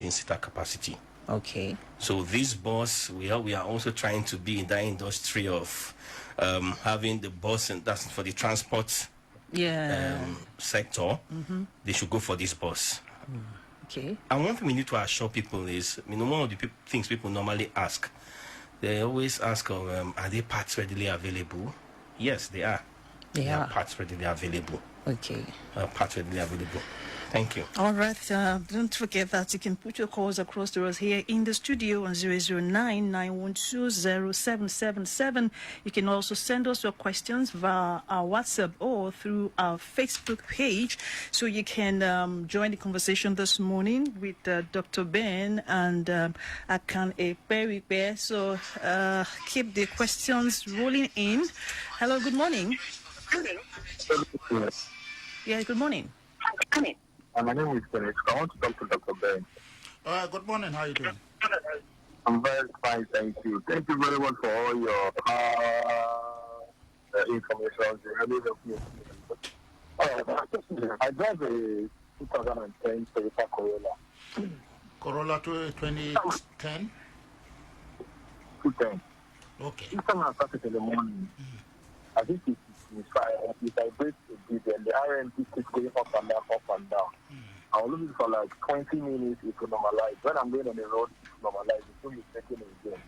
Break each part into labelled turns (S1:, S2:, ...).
S1: seater capacity.
S2: Okay.
S1: So this bus, we are also trying to be in that industry of having the bus, and that's for the transport sector. They should go for this bus.
S2: Okay.
S1: And one thing we need to assure people is, one of the things people normally ask, they always ask, are they parts readily available? Yes, they are. They are parts readily available.
S2: Okay.
S1: Parts readily available. Thank you.
S2: All right. Don't forget that you can put your calls across to us here in the studio on 009-912-0777. You can also send us your questions via our WhatsApp or through our Facebook page. So you can join the conversation this morning with Dr. Ben and Akan Eperikbe. So keep the questions rolling in. Hello, good morning. Yeah, good morning.
S3: My name is Dennis. I want to talk to Dr. Ben.
S4: Good morning. How are you doing?
S3: I'm very fine, thank you. Thank you very much for all your information. You really helped me. I drive a 2010 Toyota Corolla.
S4: Corolla 2010?
S3: 210.
S4: Okay.
S3: Each time I start it in the morning, I think it's misfire. If I break a bit, then the RMP keeps going up and down, up and down. I'll lose it for like 20 minutes if you normalize. When I'm going on the road, it's normalized. Before you're taking it again.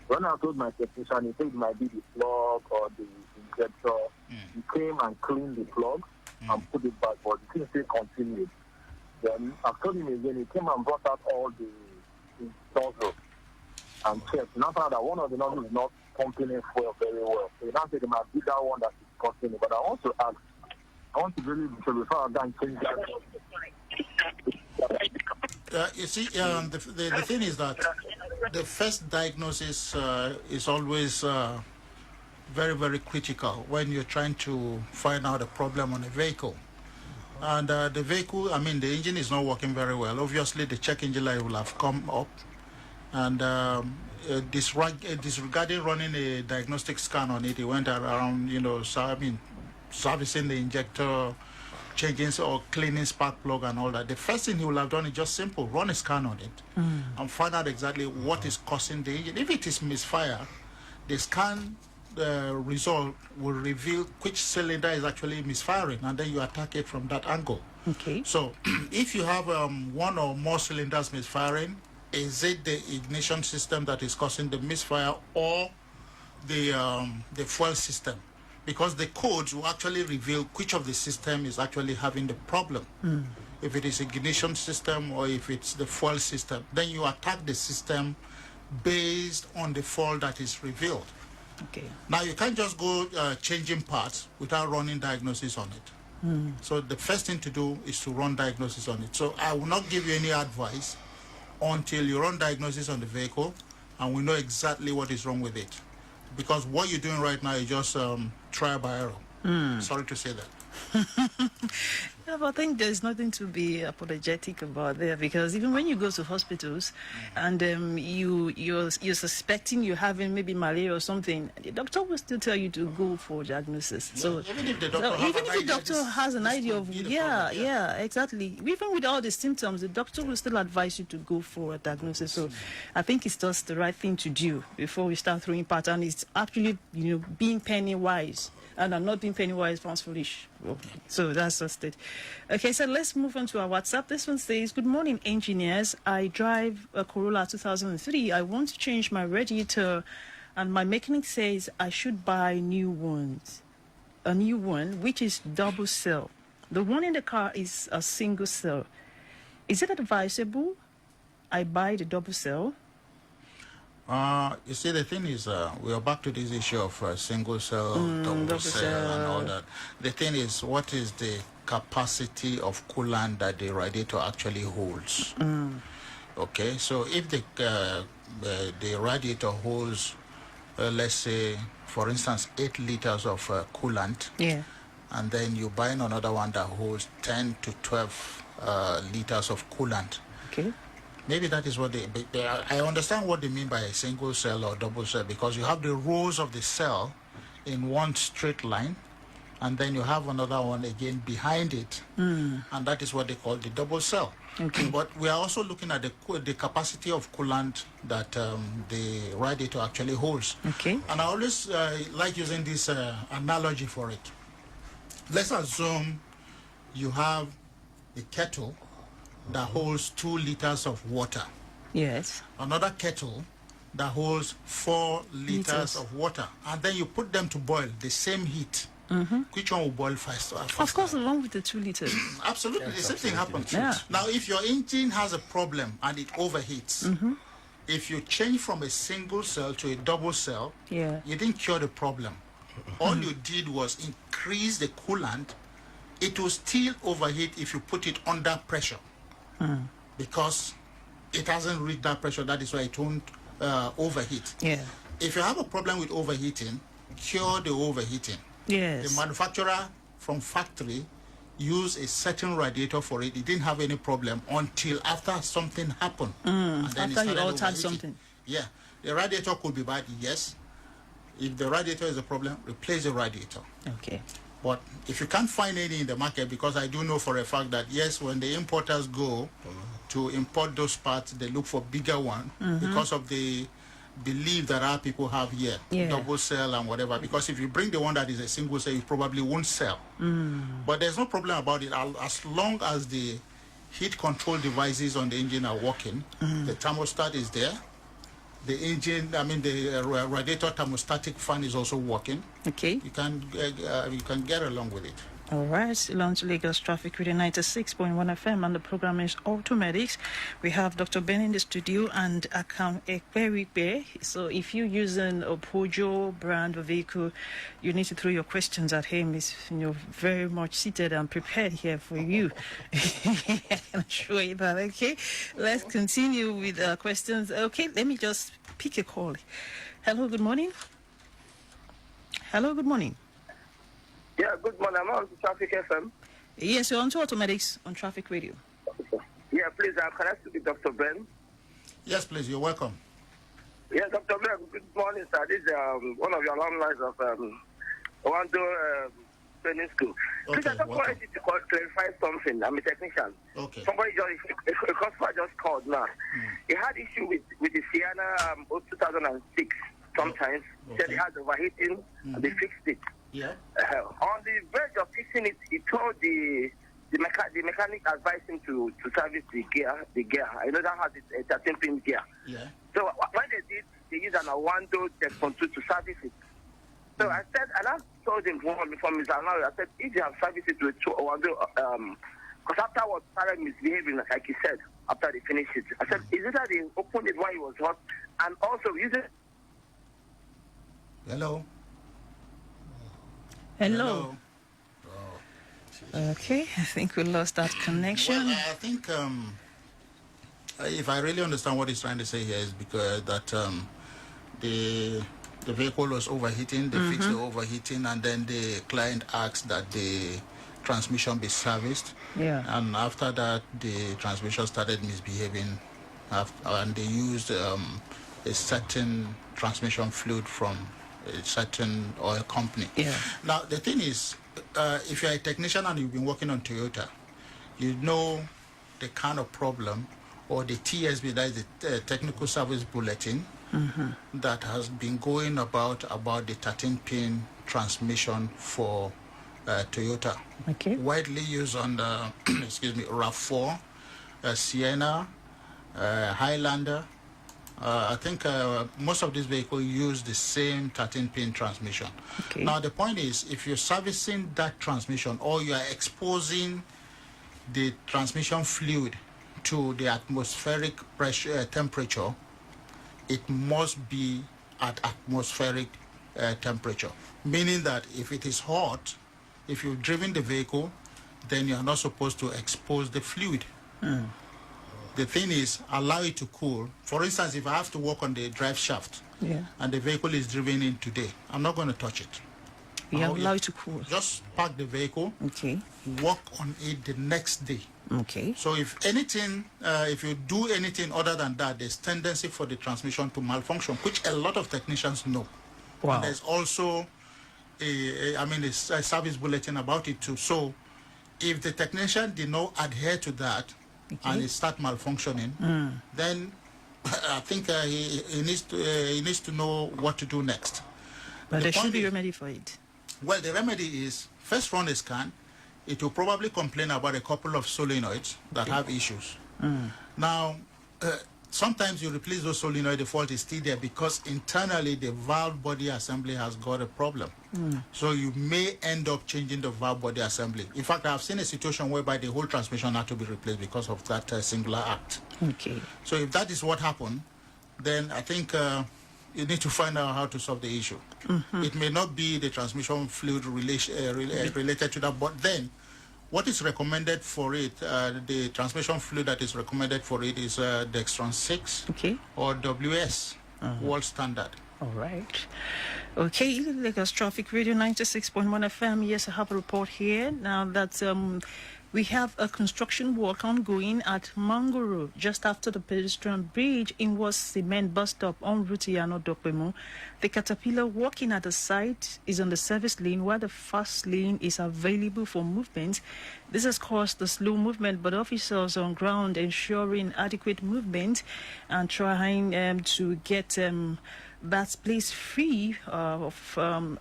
S3: When I told my technician, he said it might be the plug or the injector. He came and cleaned the plug and put it back, but the thing still continued. Then I told him again, he came and brought out all the nozzles and checked. Now that one of the nozzles is not pumping in fuel very well. So he now said it might be that one that is costing it. But I want to ask, I want to really be sure before I go and change that.
S4: You see, the thing is that the first diagnosis is always very, very critical when you're trying to find out a problem on a vehicle. And the vehicle, the engine is not working very well. Obviously, the check engine light will have come up. And disregarding running a diagnostic scan on it, it went around, servicing the injector, changing or cleaning spark plug and all that. The first thing he will have done is just simple, run a scan on it and find out exactly what is causing the engine. If it is misfire, the scan result will reveal which cylinder is actually misfiring, and then you attack it from that angle.
S2: Okay.
S4: So if you have one or more cylinders misfiring, is it the ignition system that is causing the misfire or the fuel system? Because the codes will actually reveal which of the system is actually having the problem. If it is ignition system or if it's the fuel system, then you attack the system based on the fault that is revealed.
S2: Okay.
S4: Now you can't just go changing parts without running diagnosis on it. So the first thing to do is to run diagnosis on it. So I will not give you any advice until you run diagnosis on the vehicle and we know exactly what is wrong with it. Because what you're doing right now is just trial by error. Sorry to say that.
S2: Yeah, but I think there's nothing to be apologetic about there, because even when you go to hospitals and you're suspecting you're having maybe malaria or something, the doctor will still tell you to go for diagnosis.
S4: Yeah,
S2: so
S4: even if the
S2: doctor has an idea of exactly. Even with all the symptoms, the doctor will still advise you to go for a diagnosis. So I think it's just the right thing to do before we start throwing patterns. It's actually being penny wise. And I'm not being penny wise sounds foolish. So that's just it. Okay, so let's move on to our WhatsApp. This one says, good morning, engineers. I drive a Corolla 2003. I want to change my radiator, and my mechanic says I should buy a new one, which is double cell. The one in the car is a single cell. Is it advisable I buy the double cell?
S4: You see, the thing is, we are back to this issue of single cell, double cell, and all that. The thing is, what is the capacity of coolant that the radiator actually holds? Okay, so if the radiator holds, let's say, for instance, 8 liters of coolant, and then you buy another one that holds 10 to 12 liters of coolant.
S2: Okay.
S4: Maybe that is what I understand what they mean by a single cell or double cell, because you have the rows of the cell in one straight line, and then you have another one again behind it, and that is what they call the double cell.
S2: Okay.
S4: But we are also looking at the capacity of coolant that the radiator actually holds.
S2: Okay.
S4: And I always like using this analogy for it. Let's assume you have a kettle that holds 2 liters of water.
S2: Yes.
S4: Another kettle that holds 4 liters of water. And then you put them to boil, the same heat. Which one will boil faster?
S2: Of course, along with the 2 liters.
S4: Absolutely, the same thing happens.
S2: Yeah.
S4: Now, if your engine has a problem and it overheats, if you change from a single cell to a double cell,
S2: Yeah.
S4: you didn't cure the problem. All you did was increase the coolant. It will still overheat if you put it under pressure, because it hasn't reached that pressure. That is why it won't overheat.
S2: Yeah.
S4: If you have a problem with overheating, cure the overheating.
S2: Yes.
S4: The manufacturer from factory used a certain radiator for it. It didn't have any problem until after something happened. And then
S2: After you
S4: started
S2: altered
S4: overheating.
S2: something.
S4: Yeah. The radiator could be bad, yes. If the radiator is a problem, replace the radiator.
S2: Okay.
S4: But if you can't find any in the market, because I do know for a fact that, yes, when the importers go to import those parts, they look for bigger one because of the belief that our people have here, double cell and whatever. Because if you bring the one that is a single cell, you probably won't sell. But there's no problem about it. As long as the heat control devices on the engine are working, the thermostat is there. The engine, the radiator thermostatic fan is also working.
S2: Okay.
S4: You can get along with it.
S2: All right, still on to Lagos Traffic Radio 96.1 FM, and the program is Automedics. We have Dr. Ben in the studio and Akam Ekwerikbe. So if you're using a Peugeot brand of vehicle, you need to throw your questions at him. He's very much seated and prepared here for you. I can assure you that, okay? Let's continue with questions. Okay, let me just pick a call. Hello, good morning. Hello, good morning.
S3: Yeah, good morning. I'm on Traffic FM.
S2: Yes, you're on to Automedics on Traffic Radio.
S3: Yeah, please, can I speak with Dr. Ben?
S4: Yes, please, you're welcome.
S3: Yeah, Dr. Ben, good morning, sir. This is one of your alumni of Wando Training School.
S4: Okay,
S3: Please, I just wanted you to clarify something. I'm a technician.
S4: Okay.
S3: Somebody a customer just called now. He had issue with the Sienna 2006 sometimes. Said he had overheating and they fixed it.
S4: Yeah.
S3: On the verge of fixing it, he told the mechanic advised him to service the gear. I know that has a 13-pin gear.
S4: Yeah.
S3: So when they did, they used an Awando Tech-Control to service it. So I said, and I told him from his analysis, I said, if you have serviced it with Awando, because afterwards started misbehaving, like he said, after they finished it. I said, is it that they opened it while he was hot? And also, use it.
S4: Hello.
S2: Hello. Okay, I think we lost that connection.
S4: Well, I think if I really understand what he's trying to say here is because that the vehicle was overheating, they fixed the overheating, and then the client asked that the transmission be serviced.
S2: Yeah.
S4: And after that, the transmission started misbehaving, and they used a certain transmission fluid from a certain oil company.
S2: Yeah.
S4: Now, the thing is, if you're a technician and you've been working on Toyota, you know the kind of problem, or the TSB, that is the Technical Service Bulletin, that has been going about the 13-pin transmission for Toyota.
S2: Okay.
S4: Widely used on the, RAV4, Sienna, Highlander. I think most of these vehicles use the same 13-pin transmission.
S2: Okay.
S4: Now, the point is, if you're servicing that transmission or you are exposing the transmission fluid to the atmospheric pressure temperature, it must be at atmospheric temperature. Meaning that if it is hot, if you've driven the vehicle, then you are not supposed to expose the fluid. The thing is, allow it to cool. For instance, if I have to work on the drive shaft and the vehicle is driven in today, I'm not going to touch it.
S2: You allow it to cool.
S4: Just park the vehicle, work on it the next day.
S2: Okay.
S4: So if anything, if you do anything other than that, there's tendency for the transmission to malfunction, which a lot of technicians know.
S2: Wow.
S4: And there's also a service bulletin about it too. So if the technician did not adhere to that, and it start malfunctioning, then I think he needs to know what to do next.
S2: But there should be a remedy for it.
S4: Well, the remedy is first run a scan. It will probably complain about a couple of solenoids that have issues. Now, sometimes you replace those solenoids, the fault is still there because internally the valve body assembly has got a problem. So you may end up changing the valve body assembly. In fact, I've seen a situation whereby the whole transmission had to be replaced because of that singular act.
S2: Okay.
S4: So if that is what happened, then I think you need to find out how to solve the issue. It may not be the transmission fluid related to that, but then what is recommended for it, the transmission fluid that is recommended for it is Dextron 6 or WS, world standard.
S2: All right. Okay, Lagos Traffic Radio 96.1 FM. Yes, I have a report here. Now that we have a construction work ongoing at Mangoro, just after the pedestrian bridge in was cement bus stop en route Yano Dokpemo. The caterpillar working at the site is on the service lane while the fast lane is available for movement. This has caused the slow movement, but officers on ground ensuring adequate movement and trying to get that place free of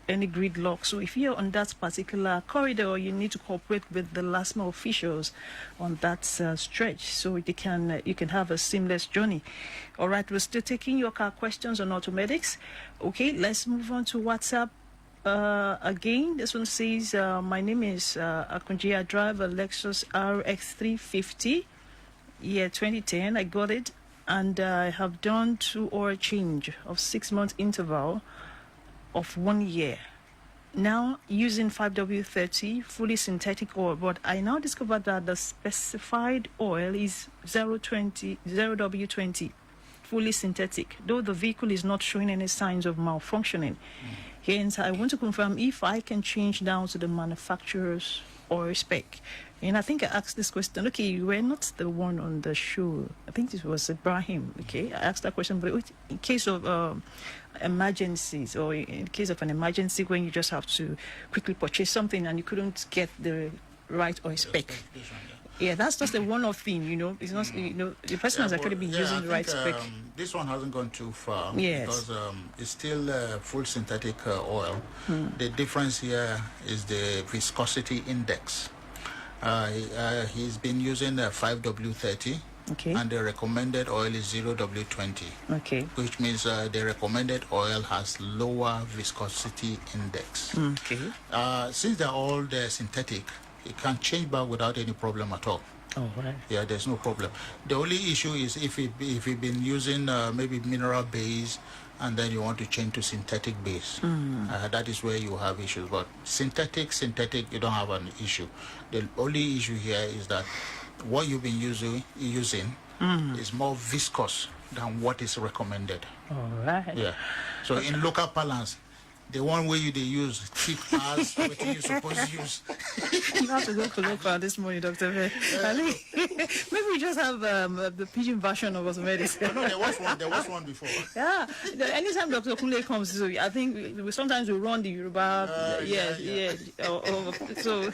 S2: any gridlock. So if you're on that particular corridor, you need to cooperate with the LASMA officials on that stretch so you can have a seamless journey. All right, we're still taking your car questions on Automedics. Okay, let's move on to WhatsApp. Again, this one says, my name is Akunji. I drive a Lexus RX 350, year 2010. I got it. And I have done 2 oil change of 6-month interval of 1 year. Now using 5W30 fully synthetic oil, but I now discovered that the specified oil is 0W20 fully synthetic, though the vehicle is not showing any signs of malfunctioning. Hence, I want to confirm if I can change down to the manufacturer's oil spec. And I think I asked this question. Okay, you were not the one on the show. I think this was Ibrahim. Okay, I asked that question. But in case of emergencies, or in case of an emergency when you just have to quickly purchase something and you couldn't get the right oil spec. Yeah, that's just a one-off thing, you know. It's not, you know, the person has actually been using the right spec.
S4: This one hasn't gone too far
S2: because
S4: it's still full synthetic oil. The difference here is the viscosity index. He's been using 5W30, and the recommended oil is 0W20, which means the recommended oil has lower viscosity index. Since they're all synthetic, it can change back without any problem at all.
S2: Oh, right.
S4: Yeah, there's no problem. The only issue is if you've been using maybe mineral base and then you want to change to synthetic base. That is where you have issues. But synthetic, you don't have an issue. The only issue here is that what you've been using is more viscous than what is recommended.
S2: All right.
S4: Yeah. So in local parlance, the one way they use cheap as what you're supposed to use.
S2: You have to go to local this morning, Dr. Maybe we just have the pidgin version of Automedics.
S4: No, there was one before.
S2: Yeah. Anytime Dr. Kunle comes, so I think sometimes we run the Yoruba. So,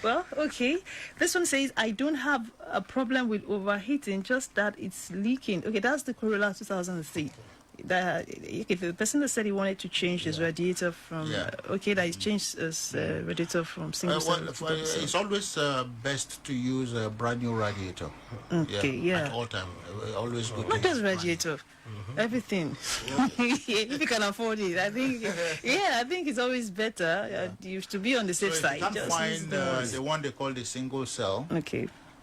S2: well, okay. This one says, I don't have a problem with overheating, just that it's leaking. Okay, that's the Corolla 2003. The person that said he wanted to change his radiator from that he's changed his radiator from single
S4: it's always best to use a brand new radiator. At all time, always good.
S2: Not just radiator, everything. If you can afford it, I think it's always better. You should be on the safe side.
S4: You can find the one they call the single cell.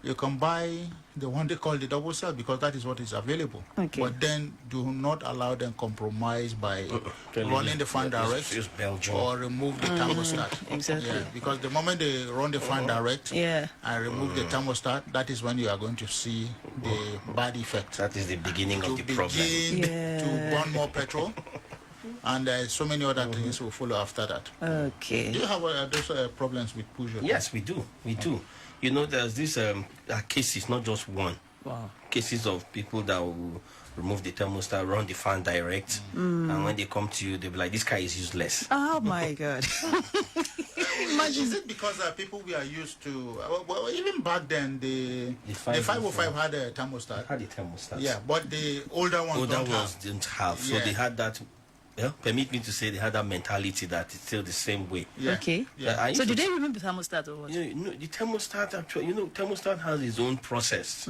S4: You can buy the one they call the double cell because that is what is available. But then do not allow them compromise by running the fan direct or remove the thermostat.
S2: Exactly.
S4: Because the moment they run the fan direct and remove the thermostat, that is when you are going to see the bad effect.
S1: That is the beginning of the problem.
S4: To burn more petrol. And so many other things will follow after that.
S2: Okay.
S4: Do you have those problems with Peugeot?
S1: Yes, we do. We do. You know, there's this cases, not just one.
S2: Wow.
S1: Cases of people that will remove the thermostat, run the fan direct, and when they come to you, they'll be like, this car is useless.
S2: Oh, my God. Imagine.
S4: Is it because people we are used to? Well, even back then, the 505 had a thermostat.
S1: Had a thermostat.
S4: Yeah, but the older ones
S1: didn't have. So they had that. Yeah, permit me to say they had that mentality that it's still the same way.
S4: Yeah.
S2: Okay.
S4: Yeah.
S2: So did they remove the thermostat or what?
S1: The thermostat actually, thermostat has its own process.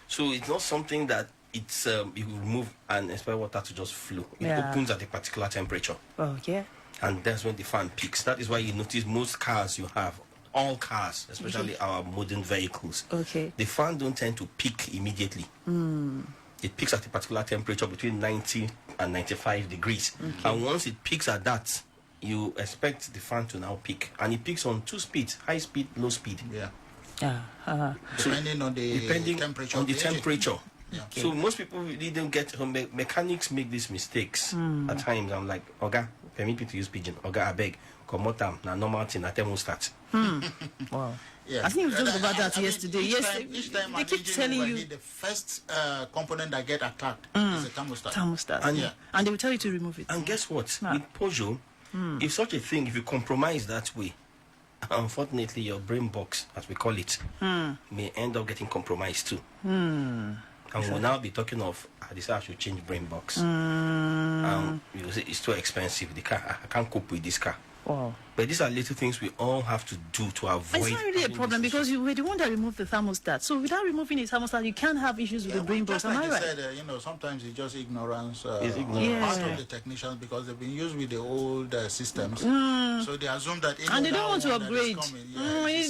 S1: So it's not something that it's you remove and expect water to just flow. It opens at a particular temperature.
S2: Oh yeah.
S1: And that's when the fan peaks. That is why you notice most cars you have, all cars, especially our modern vehicles.
S2: Okay.
S1: The fan don't tend to peak immediately. It peaks at a particular temperature between 90 and 95 degrees. And once it peaks at that, you expect the fan to now peak. And it peaks on 2 speeds, high speed, low speed.
S4: Yeah. Depending on the temperature.
S1: On the temperature.
S4: Yeah.
S1: Okay. So most people really don't get, mechanics make these mistakes at times. I'm like, Oga, permit me to use pigeon. Oga, I beg, come out, na normal thing, na thermostat.
S2: Wow.
S4: Yeah.
S2: I think we talked about that yesterday.
S4: Each time
S2: they keep telling you
S4: the first component that get attacked is a thermostat.
S2: Thermostat. And they will tell you to remove it.
S1: And guess what? With Peugeot, if such a thing, if you compromise that way, unfortunately, your brain box, as we call it, may end up getting compromised too. And we'll now be talking of, I decided I should change brain box. You say it's too expensive. The car, I can't cope with this car.
S2: Wow.
S1: But these are little things we all have to do to avoid.
S2: It's not really a problem because you were the one that removed the thermostat. So without removing the thermostat, you can't have issues with the brain box. Am I right?
S4: Said, sometimes it's just ignorance.
S1: It's ignorance.
S4: Part of the technicians because they've been used with the old systems. So they assume that.
S2: And they don't want to upgrade.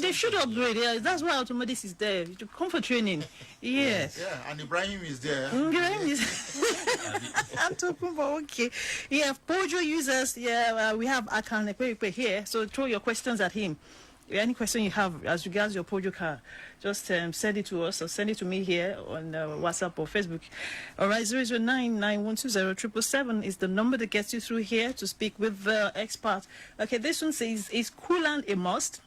S2: They should
S4: something.
S2: upgrade. Yeah, that's why Automedics is there to come for training. Yes.
S4: Yeah, and Ibrahim is there.
S2: Ibrahim is. I'm talking about okay. Yeah, Peugeot users. Yeah, we have Akan Ekwe here. So throw your questions at him. Any question you have as regards your Peugeot car, just send it to us or send it to me here on WhatsApp or Facebook. All right, 00991207777 is the number that gets you through here to speak with the expert. Okay, this one says, is coolant a must?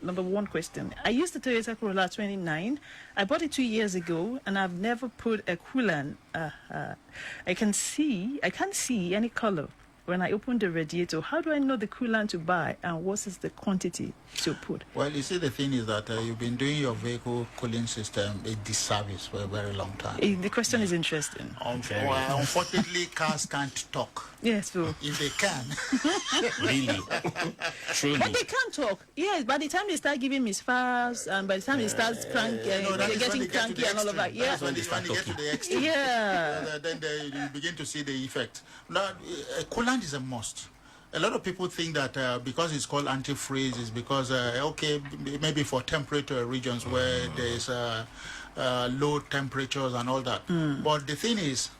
S2: Number one question. I used the Toyota Corolla 29. I bought it 2 years ago, and I've never put a coolant. I can't see any color. When I open the radiator, how do I know the coolant to buy and what is the quantity to put?
S4: Well, you see, the thing is that you've been doing your vehicle cooling system a disservice for a very long time.
S2: The question is interesting.
S4: Unfortunately, cars can't talk.
S2: Yes, Phil.
S4: If they can.
S1: Really? Truly.
S2: But they can't talk. Yes, by the time they start giving misfires and by the time they start getting cranky and all of that. Yeah.
S4: That's when they start to get to the extreme.
S2: Yeah.
S4: Then you begin to see the effect. Now, coolant is a must. A lot of people think that because it's called antifreeze is because, maybe for temperature regions where there is low temperatures and all that. But the thing is,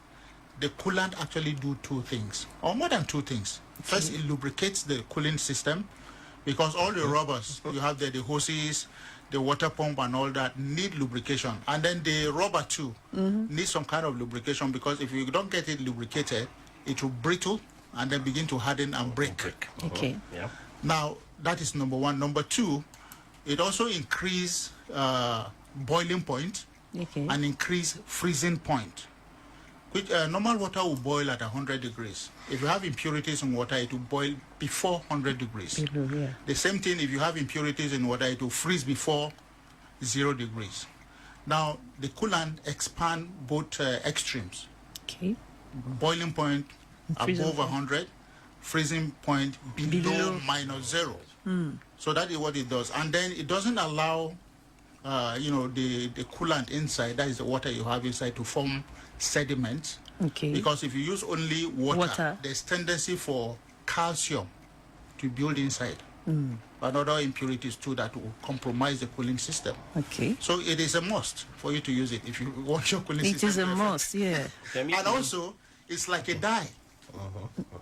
S4: the coolant actually do two things, or more than two things. First, it lubricates the cooling system because all the rubbers you have there, the hoses, the water pump and all that need lubrication. And then the rubber too needs some kind of lubrication because if you don't get it lubricated, it will brittle and then begin to harden and break.
S2: Okay.
S1: Yeah.
S4: Now, that is number one. Number two, it also increase boiling point and increase freezing point. Which normal water will boil at 100 degrees. If you have impurities in water, it will boil before 100 degrees.
S2: Yeah.
S4: The same thing, if you have impurities in water, it will freeze before 0 degrees. Now, the coolant expand both extremes.
S2: Okay.
S4: Boiling point above 100, freezing point below -0. So that is what it does. And then it doesn't allow, the coolant inside, that is the water you have inside, to form sediment.
S2: Okay.
S4: Because if you use only water, there's tendency for calcium to build inside. And other impurities too that will compromise the cooling system.
S2: Okay.
S4: So it is a must for you to use it if you want your cooling system.
S2: It is a must, yeah.
S4: And also, it's like a dye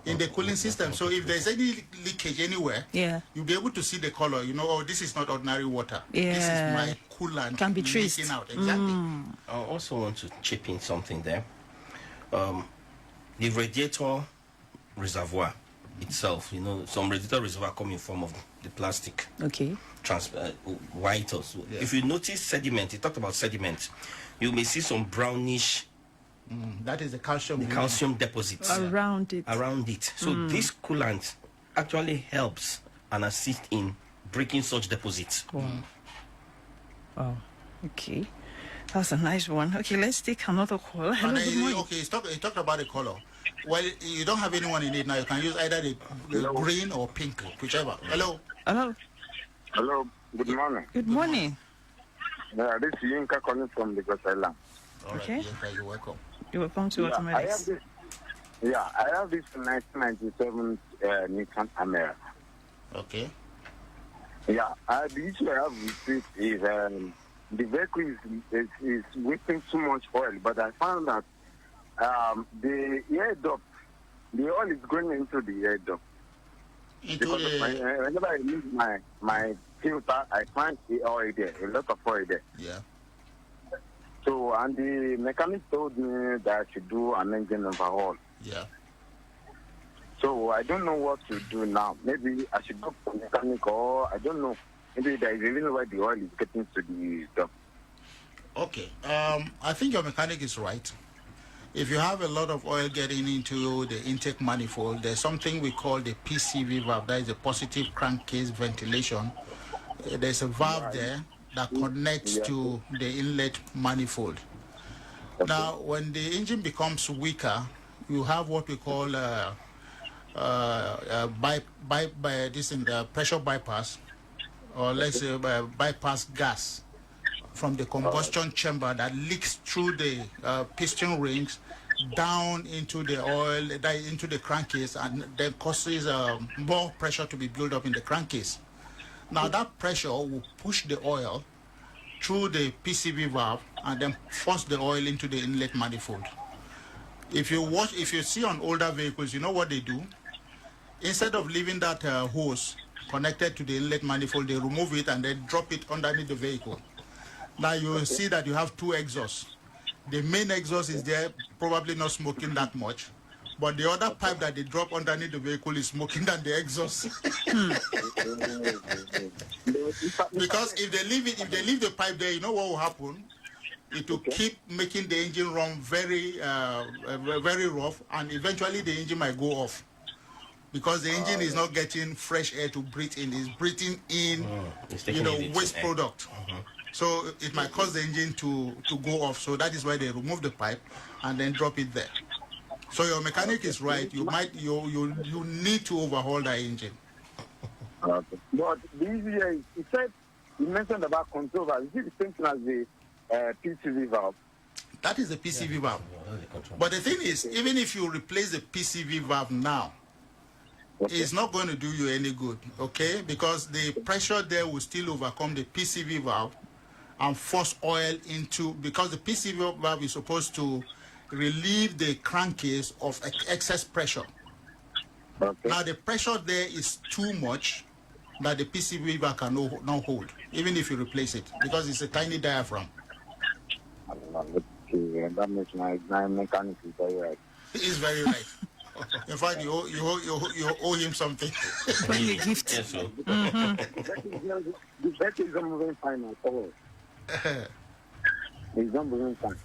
S4: in the cooling system. So if there's any leakage anywhere, you'll be able to see the color. This is not ordinary water.
S2: Yeah.
S4: This is my coolant.
S2: Can be traced.
S4: Leaking out. Exactly.
S1: I also want to chip in something there. The radiator reservoir itself, some radiator reservoir come in form of the plastic.
S2: Okay.
S1: White also. Yeah. If you notice sediment, you talked about sediment, you may see some brownish.
S4: That is the calcium.
S1: The calcium deposits
S2: around it.
S1: So this coolant actually helps and assist in breaking such deposits.
S2: Wow. Okay. That's a nice one. Okay, let's take another call. Hello,
S4: And
S2: good morning.
S4: okay, he talked about the color. Well, you don't have anyone in it now. You can use either the green or pink, whichever. Hello.
S2: Hello.
S3: Hello, good morning.
S2: Good morning.
S3: This is Yinka calling from Lagos Island.
S4: All right,
S2: Okay.
S4: Yinka, you're welcome.
S2: You're welcome to Automedics.
S3: I have this 1997 Nissan Amera.
S4: Okay.
S3: Yeah, the issue I have with it is the vehicle is wasting too much oil, but I found that the air duct, the oil is going into the air duct. Whenever I use my filter, I find the oil there, a lot of oil there.
S4: Yeah.
S3: So, and the mechanic told me that I should do an engine overhaul.
S4: Yeah.
S3: So, I don't know what to do now. Maybe I should go to the mechanic, or I don't know. Maybe there is a reason why the oil is getting to the duct.
S4: Okay. I think your mechanic is right. If you have a lot of oil getting into the intake manifold, there's something we call the PCV valve. That is a positive crankcase ventilation. There's a valve there that connects to the inlet manifold. Okay. Now, when the engine becomes weaker, you have what we call pressure bypass, or let's say bypass gas from the combustion chamber that leaks through the piston rings down into the oil, into the crankcase, and then causes more pressure to be built up in the crankcase. Now that pressure will push the oil through the PCV valve and then force the oil into the inlet manifold. If you see on older vehicles, you know what they do? Instead of leaving that hose connected to the inlet manifold, they remove it and then drop it underneath the vehicle. Now you will see that you have two exhausts. The main exhaust is there, probably not smoking that much, but the other pipe that they drop underneath the vehicle is smoking than the exhaust. Because if they leave the pipe there, you know what will happen? It will keep making the engine run very rough, and eventually the engine might go off. Because the engine is not getting fresh air to breathe in, it's breathing in, waste product. So it might cause the engine to go off. So that is why they remove the pipe and then drop it there. So your mechanic is right. You need to overhaul that engine.
S3: Okay. But the easier is, you mentioned about control valve. Is it the same thing as the PCV valve?
S4: That is the PCV valve. But the thing is, even if you replace the PCV valve now, it's not going to do you any good, okay? Because the pressure there will still overcome the PCV valve and force oil into, because the PCV valve is supposed to relieve the crankcase of excess pressure. Okay. Now the pressure there is too much that the PCV valve can not hold, even if you replace it, because it's a tiny diaphragm.
S3: Okay, that makes my mechanic is very right.
S4: He's very right. In fact, you owe him something.
S2: Bring a gift.
S1: Yes, so.
S3: The battery is not moving fine at all. It's not moving fine.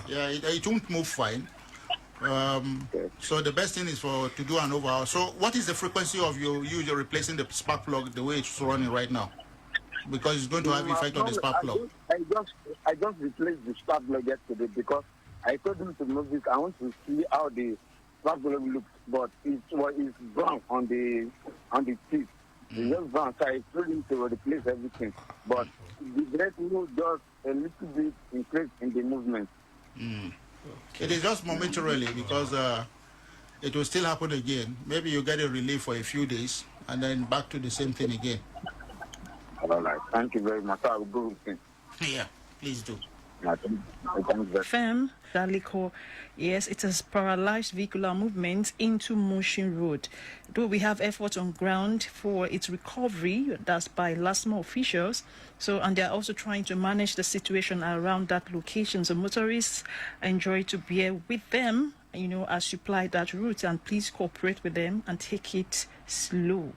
S4: Yeah, it won't move fine. Okay. So the best thing is to do an overhaul. So what is the frequency of you're replacing the spark plug the way it's running right now? Because it's going to have effect on the spark plug.
S3: I just replaced the spark plug yesterday because I told him to move it. I want to see how the spark plug looks, but it's brown on the teeth. It's just brown, so I told him to replace everything. But the brake moved just a little bit increase in the movement.
S4: It is just momentarily because it will still happen again. Maybe you get a relief for a few days and then back to the same thing again.
S3: All right. Thank you very much. I will go with him.
S4: Yeah, please do.
S2: Fem, Daliko, yes, it has paralyzed vehicular movement into motion road. Though we have efforts on ground for its recovery, that's by LASMA officials. So, and they're also trying to manage the situation around that location. So motorists enjoy to bear with them, as you ply that route, and please cooperate with them and take it slow.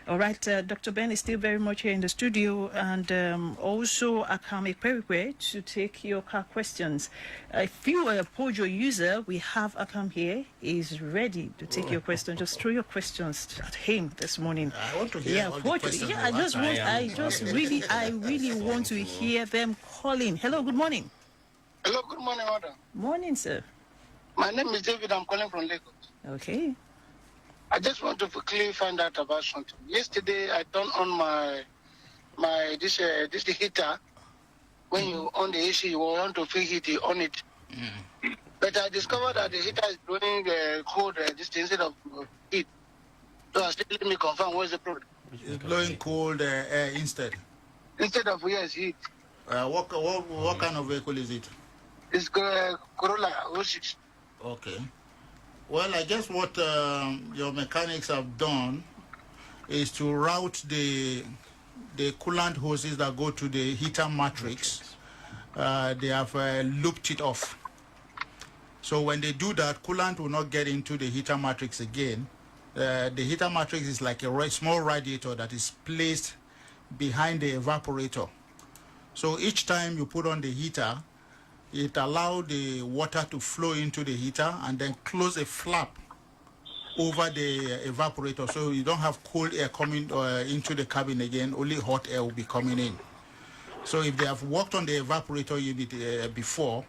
S2: All right, Dr. Ben is still very much here in the studio, and also Akame Perikwe to take your car questions. If you are a Pojo user, we have Akam here. He's ready to take your question. Just throw your questions at him this morning.
S4: I want to hear all the questions.
S2: Yeah, I really want to hear them calling. Hello, good morning.
S5: Hello, good morning, madam.
S2: Morning, sir.
S5: My name is David. I'm calling from Lagos.
S2: Okay.
S5: I just want to quickly find out about something. Yesterday, I turned on this heater. When you on the AC, you want to feel heat, you on it. But I discovered that the heater is blowing cold instead of heat. So I still let me confirm what's the problem.
S4: It's blowing cold air instead.
S5: Instead of heat.
S4: What kind of vehicle is it?
S5: It's Corolla 06.
S4: Okay. Well, I guess what your mechanics have done is to route the coolant hoses that go to the heater matrix. They have looped it off. So when they do that, coolant will not get into the heater matrix again. The heater matrix is like a small radiator that is placed behind the evaporator. So each time you put on the heater, it allows the water to flow into the heater and then close a flap over the evaporator, so you don't have cold air coming into the cabin again, only hot air will be coming in. So if they have worked on the evaporator unit before,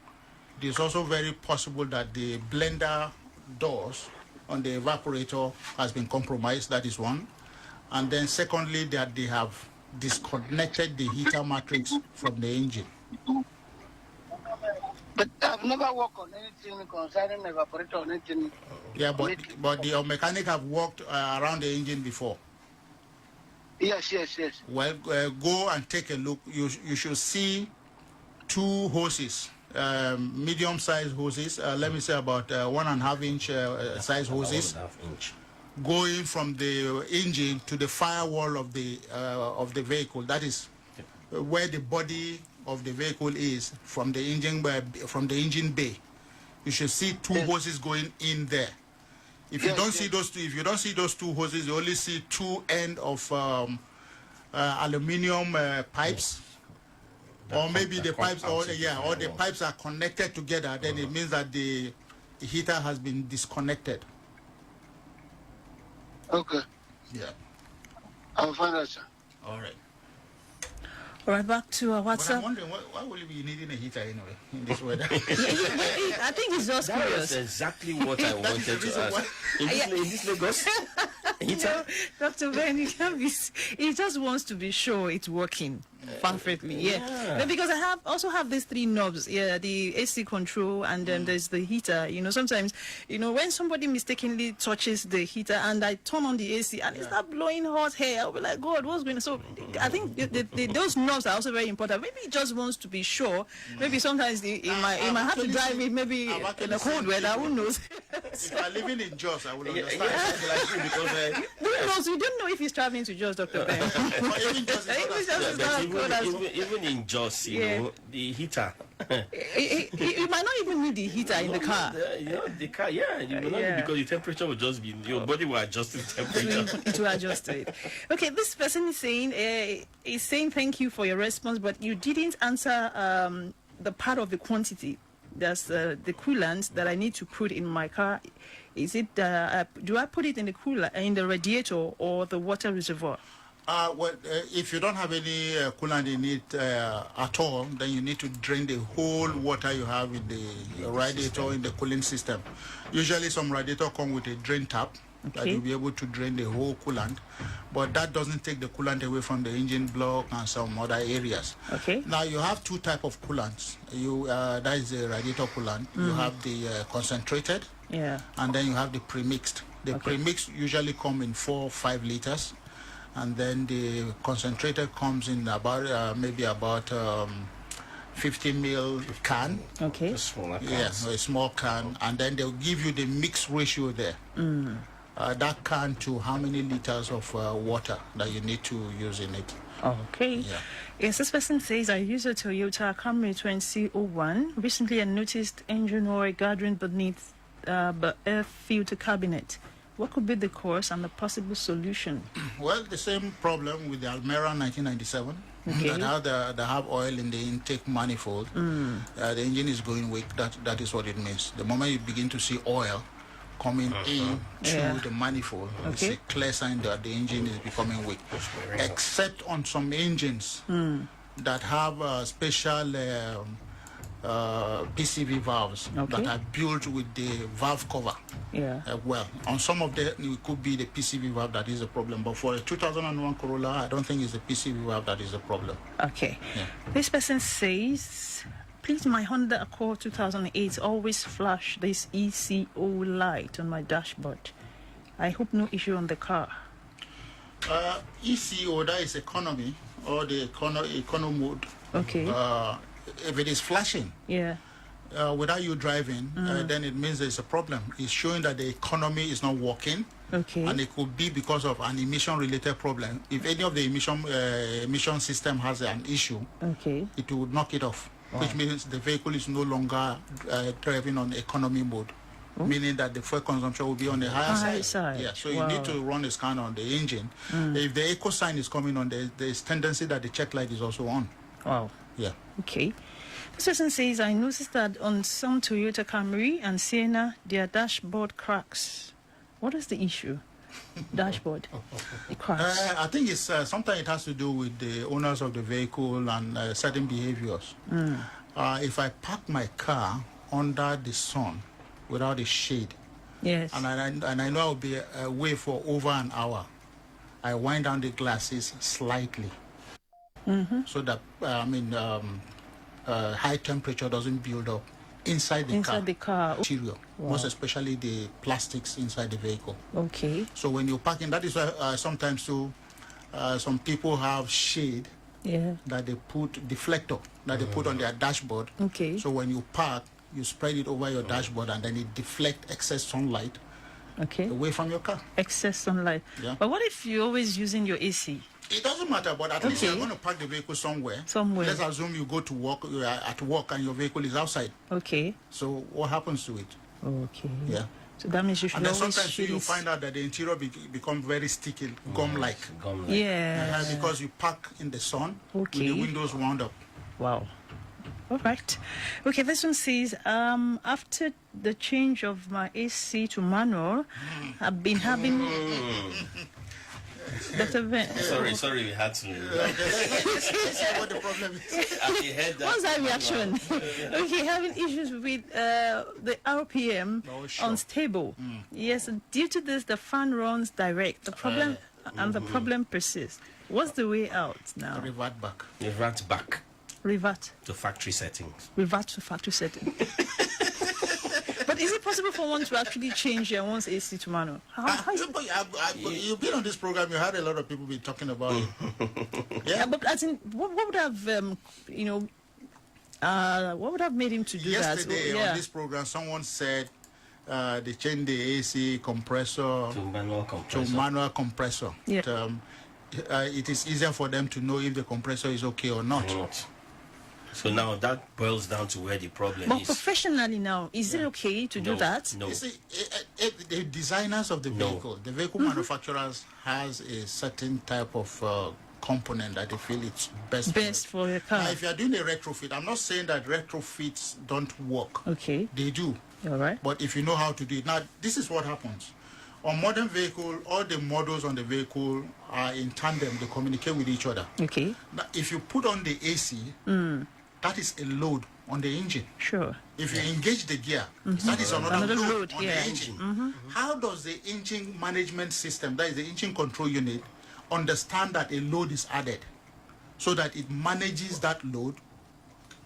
S4: it is also very possible that the blender doors on the evaporator has been compromised. That is one. And then secondly, that they have disconnected the heater matrix from the engine.
S5: But I've never worked on anything concerning evaporator or anything.
S4: Yeah, but your mechanic have worked around the engine before.
S5: Yes.
S4: Well, go and take a look. You should see two hoses, medium-sized hoses. Let me say about 1.5 inch size hoses,
S1: 1.5 inch.
S4: going from the engine to the firewall of the vehicle. That is where the body of the vehicle is from the engine bay. You should see two hoses going in there. If you don't see those two hoses, you only see two end of aluminium pipes, or maybe the pipes, or the pipes are connected together. Then it means that the heater has been disconnected.
S5: Okay.
S4: Yeah.
S5: I'll find out, sir.
S4: All right.
S2: All right, back to our
S4: But I'm
S2: WhatsApp.
S4: wondering, why will you be needing a heater anyway in this weather?
S2: I think he's just
S1: That
S2: curious.
S1: is exactly what I wanted to ask. In this Lagos, heater.
S2: Dr. Ben, he just wants to be sure it's working perfectly. Yeah. But because I also have these three knobs. Yeah, the AC control, and then there's the heater. Sometimes, when somebody mistakenly touches the heater and I turn on the AC and it starts blowing hot air, I'll be like, God, what's going on? So I think those knobs are also very important. Maybe he just wants to be sure. Maybe sometimes he might have to drive it maybe in the cold weather. Who knows?
S4: If I'm living in Jos, I would understand.
S2: Who knows? We don't know if he's traveling to Jos, Dr. Ben.
S4: Even Jos is not as bad.
S1: Even in Jos, the heater.
S2: You might not even need the heater in the car.
S1: The car, you will not, because the temperature will just be, your body will adjust to the temperature.
S2: It will adjust to it. Okay, this person is saying thank you for your response, but you didn't answer the part of the quantity. That's the coolant that I need to put in my car. Is it? Do I put it in the cooler, in the radiator, or the water reservoir?
S4: If you don't have any coolant in it at all, then you need to drain the whole water you have in the radiator in the cooling system. Usually some radiator come with a drain tap that you'll be able to drain the whole coolant, but that doesn't take the coolant away from the engine block and some other areas.
S2: Okay.
S4: Now you have two types of coolants. That is the radiator coolant. You have the concentrated, and then you have the premixed. The premixed usually come in 4 or 5 liters. And then the concentrated comes in about maybe about 50 ml can.
S2: Okay.
S1: A smaller can.
S4: Yes, a small can, and then they'll give you the mix ratio there. That can to how many liters of water that you need to use in it.
S2: Okay.
S4: Yeah.
S2: Yes, this person says, I use a Toyota Camry 2001. Recently, I noticed engine oil gathering beneath the air filter cabinet. What could be the cause and the possible solution?
S4: Well, the same problem with the Almera 1997.
S2: Okay.
S4: That have oil in the intake manifold. The engine is going weak. That is what it means. The moment you begin to see oil coming in through the manifold, it's a clear sign that the engine is becoming weak. Except on some engines that have special PCV valves that are built with the valve cover.
S2: Yeah.
S4: Well, on some of them, it could be the PCV valve that is a problem. But for a 2001 Corolla, I don't think it's the PCV valve that is a problem.
S2: Okay.
S4: Yeah.
S2: This person says, please, my Honda Accord 2008 always flash this ECO light on my dashboard. I hope no issue on the car.
S4: ECO, that is economy, or the econo mode.
S2: Okay.
S4: If it is flashing without you driving, then it means there's a problem. It's showing that the economy is not working.
S2: Okay.
S4: And it could be because of an emission-related problem. If any of the emission system has an issue, it would knock it off, which means the vehicle is no longer driving on economy mode, meaning that the fuel consumption will be on the higher side. Yeah, so you need to run a scan on the engine. If the eco sign is coming on, there's tendency that the check light is also on.
S2: Wow.
S4: Yeah.
S2: Okay. This person says, I noticed that on some Toyota Camry and Sienna, their dashboard cracks. What is the issue? Dashboard. It cracks.
S4: I think it's sometimes it has to do with the owners of the vehicle and certain behaviors. If I park my car under the sun without a shade,
S2: yes,
S4: and I know I'll be away for over an hour, I wind down the glasses slightly. So that high temperature doesn't build up inside the car. Material, most especially the plastics inside the vehicle.
S2: Okay.
S4: So when you're parking, that is why sometimes too, some people have shade that they put, deflector that they put on their dashboard.
S2: Okay.
S4: So when you park, you spread it over your dashboard and then it deflects excess sunlight away from your car.
S2: Excess sunlight.
S4: Yeah.
S2: But what if you're always using your AC?
S4: It doesn't matter, but at least you're going to park the vehicle somewhere. Let's assume you go to work, you are at work and your vehicle is outside.
S2: Okay.
S4: So what happens to it?
S2: Okay.
S4: Yeah.
S2: So that means you should always
S4: sometimes you find out that the interior become very sticky, gum-like.
S2: Yeah.
S4: Because you park in the sun with the windows wound up.
S2: Wow. All right. Okay, this one says, after the change of my AC to manual, I've been having... Dr.
S1: Sorry, we had to.
S4: What the problem is.
S2: What's that reaction? Okay, having issues with the RPM unstable. Yes, due to this, the fan runs direct. The problem and the problem persists. What's the way out now?
S4: Revert back.
S1: Revert back.
S2: Revert
S1: to factory settings.
S2: Revert to factory settings. But is it possible for one to actually change one's AC to manual?
S4: You've been on this program. You had a lot of people be talking about it.
S2: Yeah, but as in, what would have, what would have made him to do
S4: Yesterday on this program, someone said they changed the AC compressor to manual compressor.
S2: Yeah.
S4: It is easier for them to know if the compressor is okay or not.
S1: So now that boils down to where the problem is.
S2: But professionally now, is it okay to do that?
S1: No.
S4: You see, the designers of the vehicle, the vehicle manufacturers has a certain type of component that they feel it's best
S2: for the car.
S4: Now, if you are doing a retrofit, I'm not saying that retrofits don't work.
S2: Okay.
S4: They do.
S2: All right.
S4: But if you know how to do it. Now, this is what happens. On modern vehicle, all the models on the vehicle are in tandem. They communicate with each other.
S2: Okay.
S4: Now, if you put on the AC, that is a load on the engine.
S2: Sure.
S4: If you engage the gear, that is another load on the engine. How does the engine management system, that is the engine control unit, understand that a load is added so that it manages that load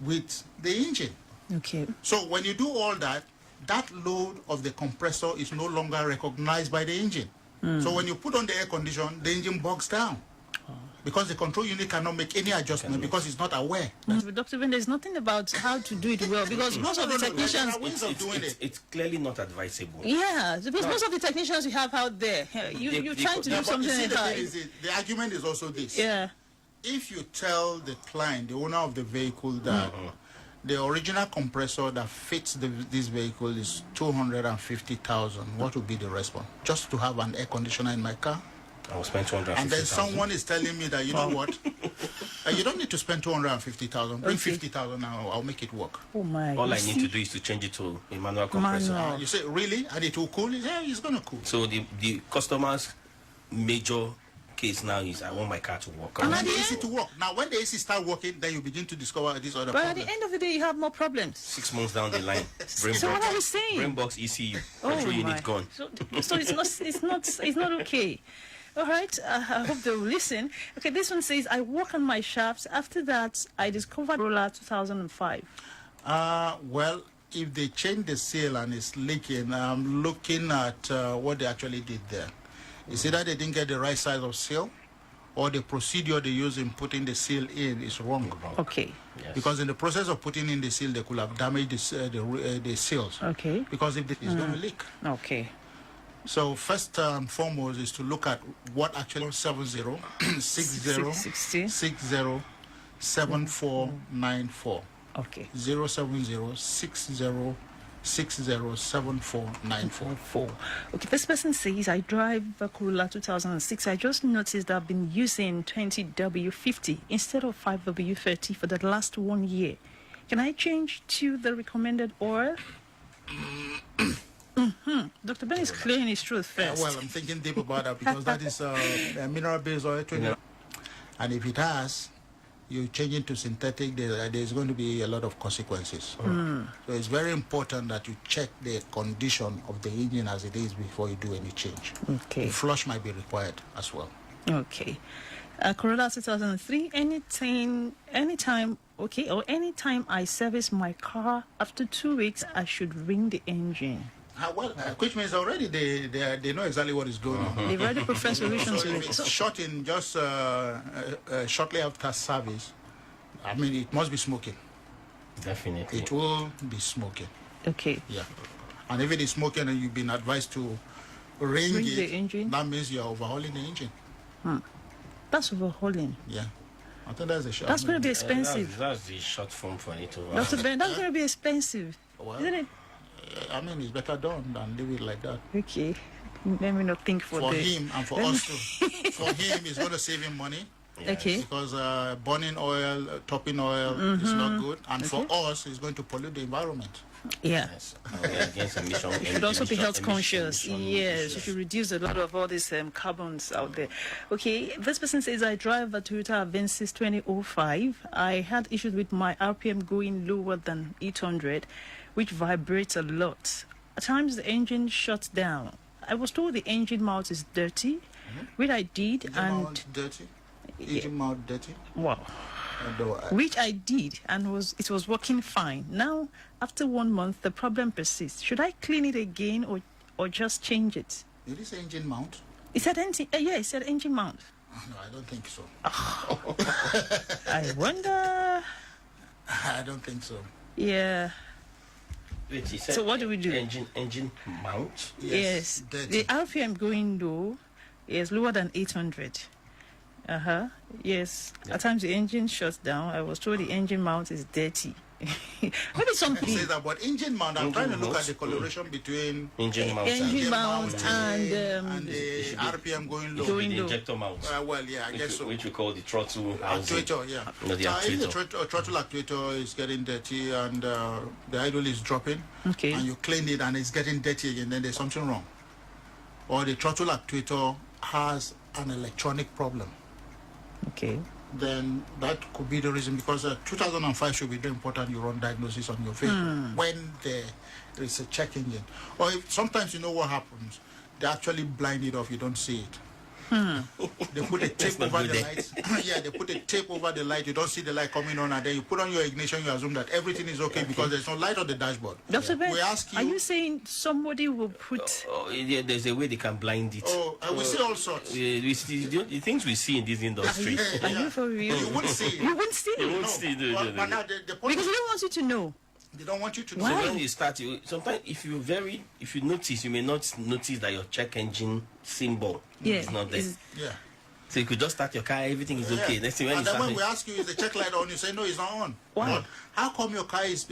S4: with the engine?
S2: Okay.
S4: So when you do all that, that load of the compressor is no longer recognized by the engine. So when you put on the air condition, the engine bogs down. Because the control unit cannot make any adjustment because it's not aware.
S2: But Dr. Ben, there's nothing about how to do it well because most of the technicians...
S1: It's clearly not advisable.
S2: Yeah, because most of the technicians you have out there, you're trying to do something
S4: the argument is also this.
S2: Yeah.
S4: If you tell the client, the owner of the vehicle, that The original compressor that fits this vehicle is 250,000. What would be the response? Just to have an air conditioner in my car?
S1: I will spend 250,000.
S4: And then someone is telling me that, you know what? You don't need to spend 250,000. Bring 50,000 now. I'll make it work.
S2: Oh my!
S1: All I need to do is to change it to a manual compressor.
S2: Manual.
S4: You say, really? And it will cool? Yeah, it's going to cool.
S1: So the customer's major case now is I want my car to work.
S4: I want the AC to work. Now, when the AC start working, then you begin to discover these other
S2: But
S4: problems.
S2: at the end of the day, you have more problems.
S1: 6 months down the line,
S2: So what are we saying?
S1: brain box ECU,
S2: Oh
S1: petrol
S2: my!
S1: unit gone.
S2: So it's not okay. All right, I hope they'll listen. Okay, this one says, I work on my shafts. After that, I discovered roller 2005.
S4: Well, if they change the seal and it's leaking, I'm looking at what they actually did there. It's either they didn't get the right size of seal, or the procedure they use in putting the seal in is wrong.
S2: Okay.
S1: Yes.
S4: Because in the process of putting in the seal, they could have damaged the seals.
S2: Okay.
S4: Because if it's going to leak.
S2: Okay.
S4: So first and foremost is to look at what actually 70 60
S2: 60.
S4: 60 7494.
S2: Okay.
S4: 070 60 607494.
S2: Okay, this person says, I drive a Corolla 2006. I just noticed I've been using 20W50 instead of 5W30 for the last 1 year. Can I change to the recommended oil? Dr. Ben is clearing his truth first.
S4: Well, I'm thinking deep about that because that is a mineral-based oil. And if it has, you change it to synthetic, there's going to be a lot of consequences. So it's very important that you check the condition of the engine as it is before you do any change.
S2: Okay.
S4: A flush might be required as well.
S2: Okay. Corolla 2003, anytime I service my car, after 2 weeks, I should ring the engine.
S4: Which means already they know exactly what is going on.
S2: They've already preferred solutions
S4: So
S2: to
S4: if
S2: it.
S4: it's shot in just shortly after service, I mean, it must be smoking.
S1: Definitely.
S4: It will be smoking.
S2: Okay.
S4: Yeah. And if it is smoking and you've been advised to ring
S2: the engine?
S4: that means you're overhauling the engine.
S2: That's overhauling.
S4: Yeah. I think that's the shot.
S2: That's going to be expensive.
S1: That's the short form for it.
S2: Dr. Ben, that's going to be expensive.
S4: Well,
S2: Isn't it?
S4: I mean, it's better done than leave it like that.
S2: Okay. Let me not think for
S4: him and for us too. For him, it's going to save him money.
S1: Yes.
S2: Okay.
S4: Because burning oil, topping oil is not good. And for us, it's going to pollute the environment.
S2: Yeah.
S1: Yes. We are against emission.
S2: You should also be health conscious. Yes, you should reduce a lot of all these carbons out there. Okay, this person says, I drive a Toyota Avensis 2005. I had issues with my RPM going lower than 800, which vibrates a lot. At times, the engine shuts down. I was told the engine mount is dirty, which I did,
S4: Engine mount dirty? Engine mount dirty?
S2: Wow. Which I did, and it was working fine. Now, after 1 month, the problem persists. Should I clean it again or just change it?
S4: It is engine mount?
S2: It said engine. Yeah, it said engine mount.
S4: No, I don't think so.
S2: I wonder.
S4: I don't think so.
S2: Yeah.
S1: Wait, he said
S2: So what do we do?
S1: Engine mount?
S2: Yes.
S4: Dirty.
S2: The RPM going low is lower than 800. Yes. At times the engine shuts down. I was told the engine mount is dirty. Maybe something.
S4: Say that, but engine mount, I'm
S1: Engine
S4: trying to look
S1: mount.
S4: at the correlation between
S1: Engine mount.
S2: Engine mount and
S4: the RPM going low.
S2: Going
S1: the
S2: low.
S1: injector mount.
S4: Well, yeah, I guess so.
S1: Which we call the throttle housing.
S4: Actuator, yeah.
S1: No, the
S4: If the
S1: actuator.
S4: throttle actuator is getting dirty and the idle is dropping,
S2: Okay.
S4: and you clean it and it's getting dirty again, then there's something wrong. Or the throttle actuator has an electronic problem.
S2: Okay.
S4: Then that could be the reason, because 2005 should be very important you run diagnosis on your vehicle when there is a check engine. Or sometimes you know what happens, they actually blind it off, you don't see it. They put a tape
S1: not
S4: over
S1: good
S4: the
S1: there.
S4: light. Yeah, they put a tape over the light, you don't see the light coming on, and then you put on your ignition, you assume that everything is okay because there's no light on the dashboard.
S2: Dr. Ben,
S4: We ask you,
S2: are you saying somebody will put...
S1: Oh, yeah, there's a way they can blind it.
S4: we see all sorts.
S1: We see, the things we see in this industry.
S2: Are you for real?
S4: You won't see it.
S2: You wouldn't see
S1: You
S2: it.
S1: won't see the-
S4: But now the point
S2: Because
S4: is,
S2: they don't want you to know.
S4: they don't want you to know.
S2: Why?
S1: So when you start, sometimes if you notice, you may not notice that your check engine symbol
S2: Yeah.
S1: is not there.
S2: Is-
S4: Yeah.
S1: So you could just start your car, everything is okay. Next thing when
S4: and
S1: you
S4: then when
S1: start
S4: we ask you, is the check light on? You say, no, it's not on.
S2: Why?
S4: But how come your car is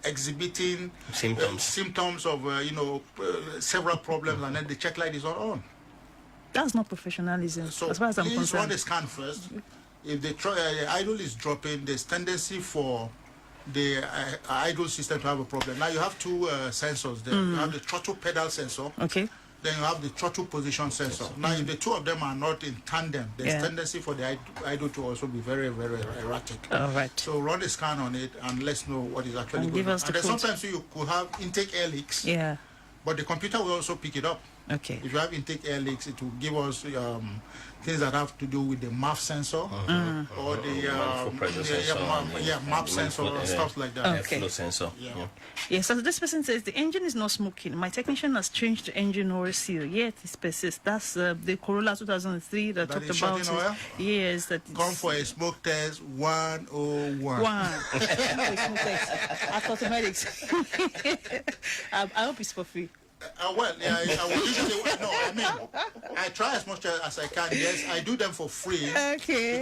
S4: exhibiting symptoms of, several problems, and then the check light is not on?
S2: That's not professionalism,
S4: So
S2: as far as I'm
S4: please run
S2: concerned.
S4: the scan first. If the idle is dropping, there's tendency for the idle system to have a problem. Now you have two sensors there. You have the throttle pedal sensor.
S2: Okay.
S4: Then you have the throttle position sensor. Now, if the two of them are not in tandem, there's tendency for the idle to also be very, very erratic.
S2: All right.
S4: So run the scan on it and let's know what is actually
S2: And
S4: going
S2: give
S4: on.
S2: us
S4: And
S2: the
S4: then
S2: code.
S4: sometimes you could have intake air leaks,
S2: Yeah.
S4: but the computer will also pick it up.
S2: Okay.
S4: If you have intake air leaks, it will give us things that have to do with the MAF sensor or the MAP sensor, stuff like that.
S2: Okay.
S1: Airflow sensor.
S2: Yes, so this person says the engine is not smoking. My technician has changed the engine oil seal, yet it persists. That's the Corolla 2003 that talked
S4: is
S2: about
S4: shutting oil?
S2: Yes, that
S4: Come for a smoke test 101.
S2: At Automedics. I hope it's for free.
S4: I would usually, no, I mean, I try as much as I can. Yes, I do them for free.
S2: Okay.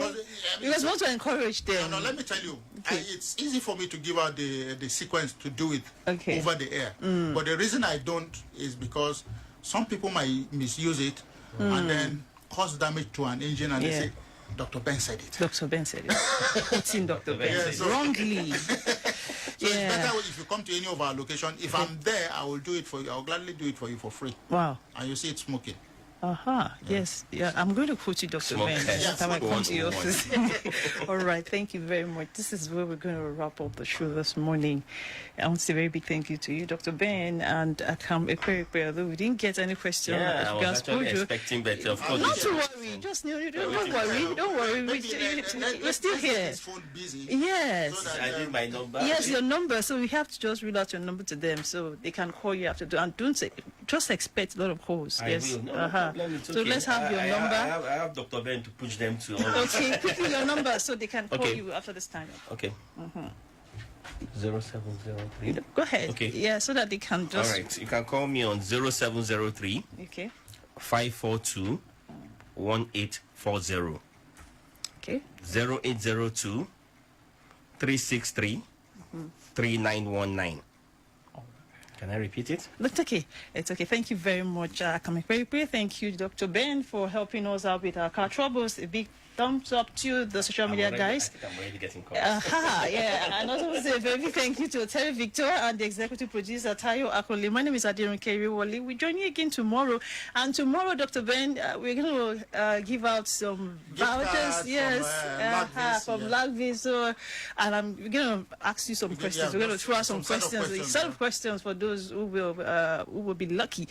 S2: Because we want to encourage them.
S4: No, let me tell you, it's easy for me to give out the sequence to do it over the air. But the reason I don't is because some people might misuse it and then cause damage to an engine and they say, Dr. Ben said it.
S2: Dr. Ben said it. It's in Dr. Ben.
S4: Yeah, so-
S2: Wrongly.
S4: So it's better if you come to any of our location. If I'm there, I will do it for you. I'll gladly do it for you for free.
S2: Wow.
S4: And you see it smoking.
S2: Yes. Yeah. I'm going to quote you, Dr.
S1: Smoke
S2: Ben.
S1: test.
S2: Next time I come to your
S1: 101.
S2: office. All right. Thank you very much. This is where we're going to wrap up the show this morning. I want to say a very big thank you to you, Dr. Ben, and Akam Ekwe. Although we didn't get any question.
S1: Yeah, I was actually expecting better. Of course,
S2: Not to worry. Just don't worry. Don't worry. We're still here.
S4: His phone busy.
S2: Yes.
S4: So that,
S1: I did my number.
S2: Yes, your number. So we have to just read out your number to them so they can call you after. And don't say, just expect a lot of calls.
S1: I
S2: Yes.
S1: will. No problem. It's
S2: So
S1: okay.
S2: let's have your number.
S1: I have Dr. Ben to push them to.
S2: Okay, quickly your number so they can call
S1: Okay.
S2: you after this time.
S1: Okay. 0703.
S2: Go ahead.
S1: Okay.
S2: Yeah, so that they can just.
S1: All right. You can call me on 0703
S2: Okay.
S1: 542 1840.
S2: Okay.
S1: 0802 363 3919. Can I repeat it?
S2: It's okay. It's okay. Thank you very much, Kamekwe. Thank you, Dr. Ben, for helping us out with our car troubles. A big thumbs up to the social media guys.
S1: I think I'm already getting calls.
S2: Yeah. And also say a very big thank you to Terry Victor and the executive producer, Tayo Akoli. My name is Adirun Keriwali. We join you again tomorrow. And tomorrow, Dr. Ben, we're going to give out some vouchers. From Lagvis. So, and I'm going to ask you some questions. We're going to throw out some questions. A set of questions for those who will be lucky.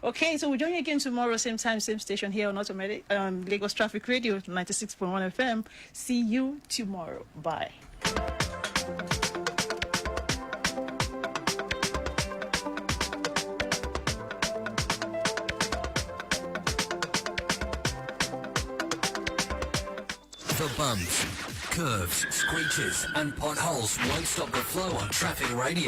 S2: Okay, so we join you again tomorrow, same time, same station here on Automedics, Lagos Traffic Radio, 96.1 FM. See you tomorrow. Bye.
S6: The bumps, curves, screeches, and potholes won't stop the flow on Traffic Radio.